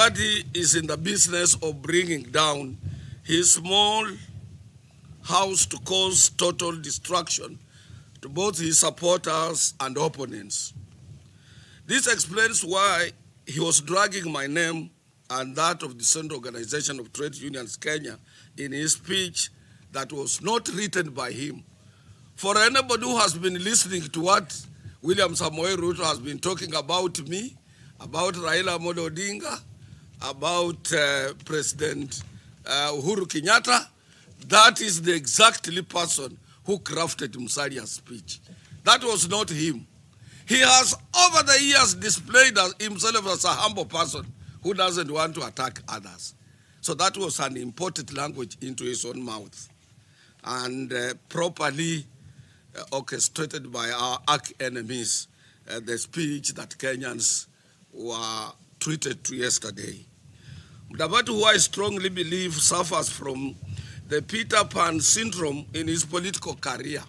Mudavadi is in the business of bringing down his small house to cause total destruction to both his supporters and opponents. This explains why he was dragging my name and that of the Central Organization of Trade Unions Kenya in his speech that was not written by him. For anybody who has been listening to what William Samoei Ruto has been talking about me, about Raila Amolo Odinga, about President Uhuru Kenyatta, that is the exactly person who crafted Musalia's speech. That was not him. He has over the years displayed himself as a humble person who doesn't want to attack others. So that was an imported language into his own mouth and properly orchestrated by our arch enemies, the speech that Kenyans were treated to yesterday. Mudavadi, who I strongly believe suffers from the Peter Pan syndrome in his political career,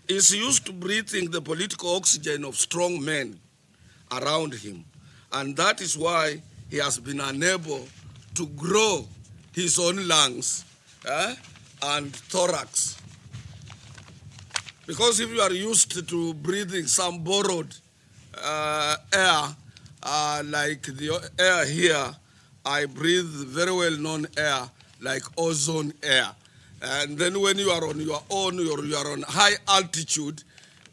is used to breathing the political oxygen of strong men around him. And that is why he has been unable to grow his own lungs and thorax. Because if you are used to breathing some borrowed air, like the air here, I breathe very well-known air, like ozone air. And then when you are on your own, or you are on high altitude,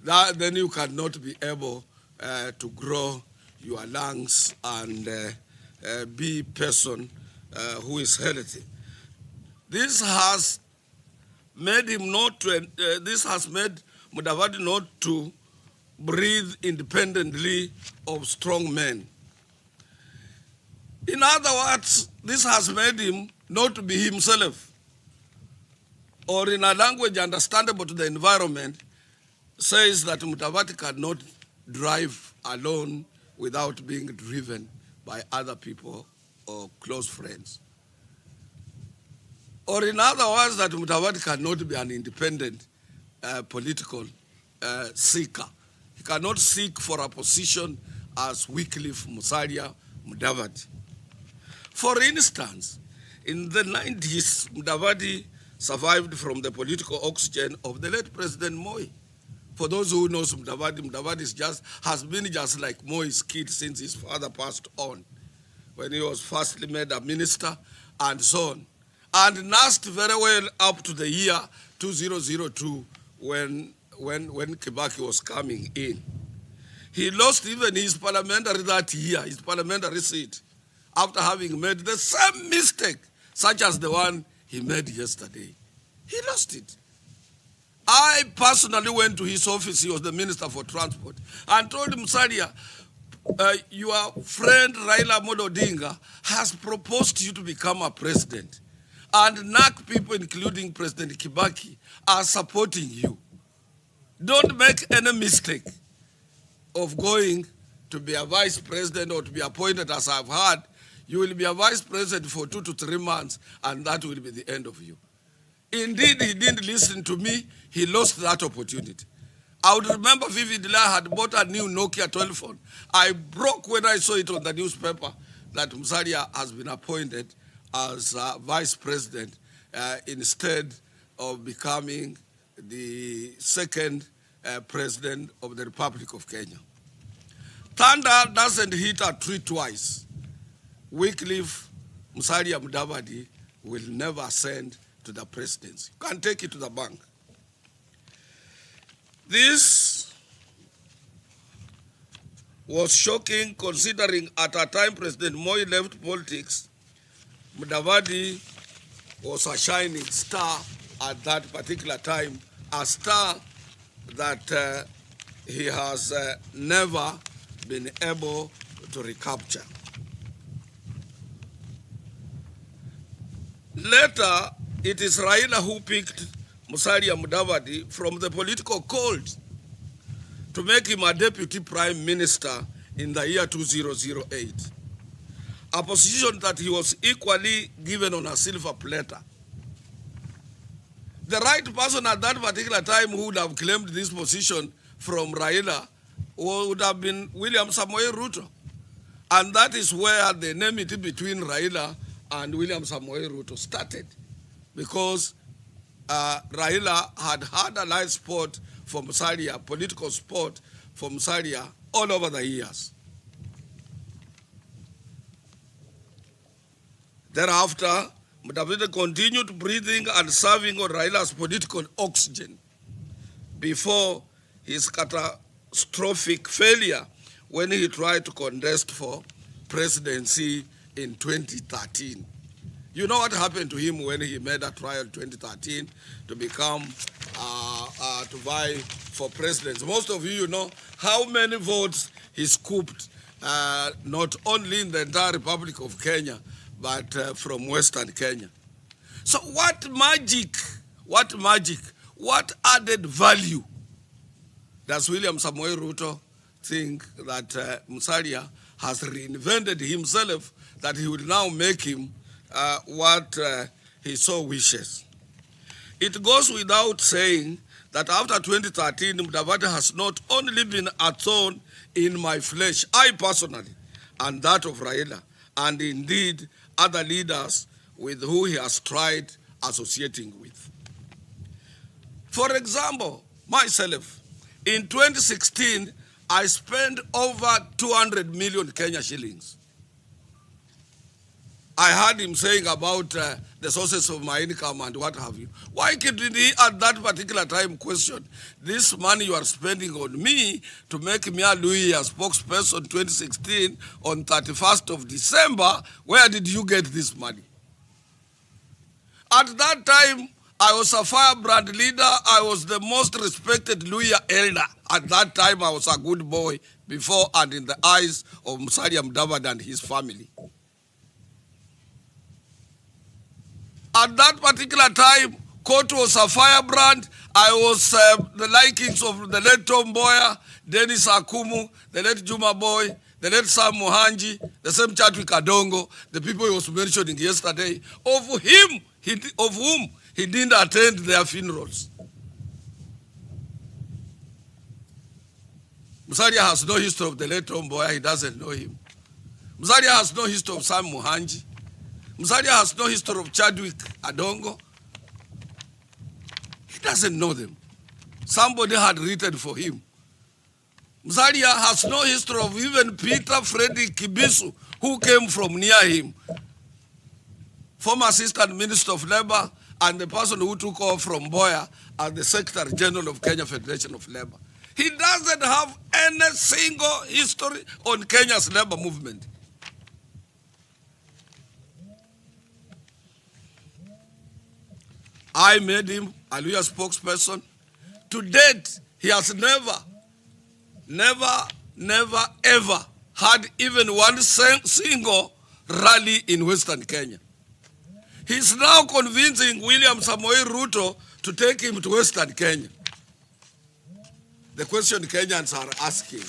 then you cannot be able to grow your lungs and be a person who is healthy. This has made him not to, this has made Mudavadi not to breathe independently of strong men. In other words, this has made him not to be himself, or in a language understandable to the environment, says that Mudavadi cannot drive alone without being driven by other people or close friends. Or in other words, that Mudavadi cannot be an independent political seeker. He cannot seek for a position as Wycliffe Musalia Mudavadi. For instance, in the 90s, Mudavadi survived from the political oxygen of the late President Moi. For those who knows Mudavadi, Mudavadi has been just like Moi's kid since his father passed on, when he was firstly made a minister and so on, and nursed very well up to the year 2002 when Kibaki was coming in. He lost even his parliamentary that year, his parliamentary seat, after having made the same mistake, such as the one he made yesterday. He lost it. I personally went to his office, he was the Minister for Transport, and told him, Musalia, your friend Raila Amolo Odinga has proposed you to become a president. And NAC people, including President Kibaki, are supporting you. Don't make any mistake of going to be a vice president or to be appointed, as I've heard. You will be a vice president for 2 to 3 months, and that will be the end of you. Indeed, he didn't listen to me. He lost that opportunity. I would remember vividly, I had bought a new Nokia telephone. I broke when I saw it on the newspaper that Musalia has been appointed as vice president instead of becoming the second president of the Republic of Kenya. Thunder doesn't hit a tree twice. Wycliffe Musalia Mudavadi will never ascend to the presidency. You can take it to the bank. This was shocking, considering at a time President Moi left politics, Mudavadi was a shining star at that particular time, a star that he has never been able to recapture. Later, it is Raila who picked Musalia Mudavadi from the political cold to make him a deputy prime minister in the year 2008, a position that he was equally given on a silver platter. The right person at that particular time who would have claimed this position from Raila would have been William Samoei Ruto. And that is where the enmity between Raila and William Samoei Ruto started, because Raila had a live sport for Musalia, political sport for Musalia all over the years. Thereafter, Mudavadi continued breathing and serving on Raila's political oxygen before his catastrophic failure when he tried to contest for presidency in 2013. You know what happened to him when he made a trial in 2013 to become, to vie for presidency. Most of you know how many votes he scooped, not only in the entire Republic of Kenya, but from Western Kenya. So what added value does William Samoei Ruto think that Musalia has reinvented himself, that he will now make him what he so wishes? It goes without saying that after 2013, Mudavadi has not only been a thorn in my flesh, I personally, and that of Raila, and indeed other leaders with who he has tried associating with. For example, myself, in 2016, I spent over 200 million Kenya shillings. I heard him saying about the sources of my income and what have you. Why couldn't he at that particular time question, this money you are spending on me to make me a Louis a spokesperson 2016 on 31st of December, where did you get this money? At that time, I was a firebrand leader. I was the most respected Luhya elder. At that time, I was a good boy before and in the eyes of Atwoli Mudavadi and his family. At that particular time, Court was a firebrand. I was the likings of the late Tom Mboya, Dennis Akumu, the late Juma Boy, the late Sam Muhanji, the same Chadwick Adongo, the people he was mentioning yesterday, of whom he didn't attend their funerals. Musalia has no history of the late Tom Mboya. He doesn't know him. Musalia has no history of Sam Muhanji. Musalia has no history of Chadwick Adongo. He doesn't know them. Somebody had written for him. Musalia has no history of even Peter Freddy Kibisu, who came from near him. Former Assistant Minister of Labor and the person who took off from Mboya as the Secretary General of Kenya Federation of Labor. He doesn't have any single history on Kenya's labor movement. I made him a Luhya spokesperson. To date, he has never, ever had even one single rally in Western Kenya. He's now convincing William Samoei Ruto to take him to Western Kenya. The question Kenyans are asking,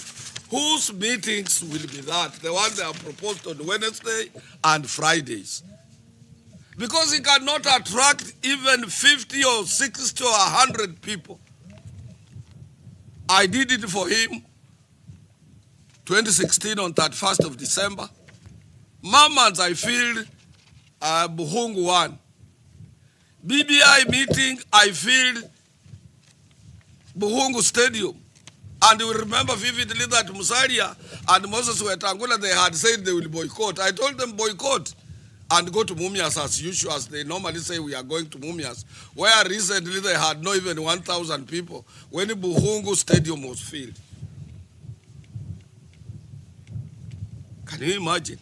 whose meetings will be that? The ones they have proposed on Wednesday and Fridays. Because he cannot attract even 50 or 60 or 100 people. I did it for him 2016 on 31st of December. Mamans, I filled Buhungu 1. BBI meeting, I filled Buhungu Stadium. And you remember vividly that Musalia and Moses Wetangula, they had said they will boycott. I told them boycott and go to Mumias as usual, as they normally say we are going to Mumias, where recently they had not even 1,000 people when the Buhungu Stadium was filled. Can you imagine?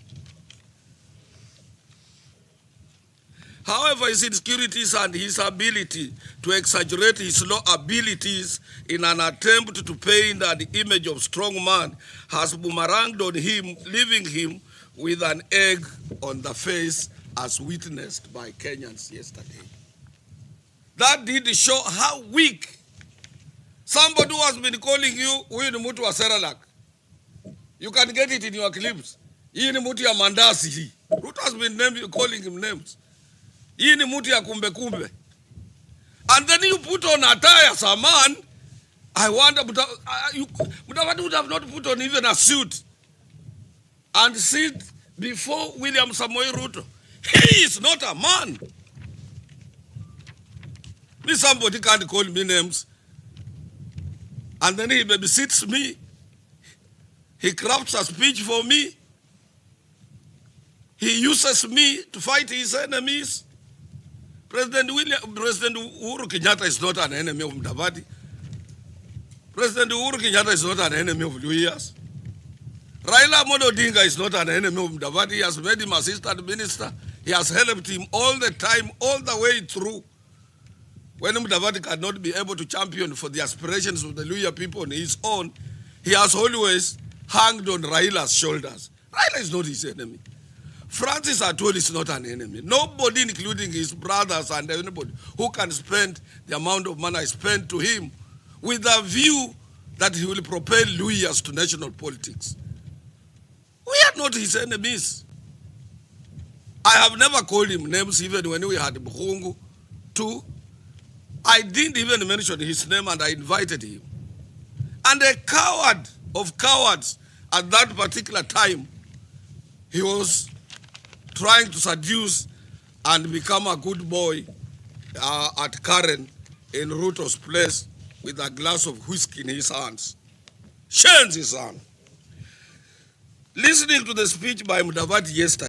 However, his insecurities and his ability to exaggerate his low abilities in an attempt to paint an image of strong man has boomeranged on him, leaving him with an egg on the face, as witnessed by Kenyans yesterday. That did show how weak somebody who has been calling you Mutu wa Seralak. You can get it in your clips. Hii ni Mutu ya Mandasi hii. Ruto has been calling him names. Hii ni Mutu ya kumbe kumbe. And then you put on a tie as a man. I wonder, Mudavadi would have not put on even a suit and sit before William Samoei Ruto. He is not a man. Me, somebody can't call me names. And then he babysits me. He crafts a speech for me. He uses me to fight his enemies. President Uhuru Kenyatta is not an enemy of Mudavadi. President Uhuru Kenyatta is not an enemy of Luias. Raila Amolo Odinga is not an enemy of Mudavadi. He has made him assistant minister. He has helped him all the time, all the way through. When Mudavadi cannot be able to champion for the aspirations of the Luhya people on his own, he has always hanged on Raila's shoulders. Raila is not his enemy. Francis Atwoli is not an enemy. Nobody, including his brothers and anybody, who can spend the amount of money I spent to him with a view that he will propel Luhyas to national politics. We are not his enemies. I have never called him names even when we had Bukhungu too. I didn't even mention his name, and I invited him. And a coward of cowards at that particular time, he was trying to seduce and become a good boy at Karen in Ruto's place with a glass of whiskey in his hands. Shane's his son. Listening to the speech by Mudavadi yesterday,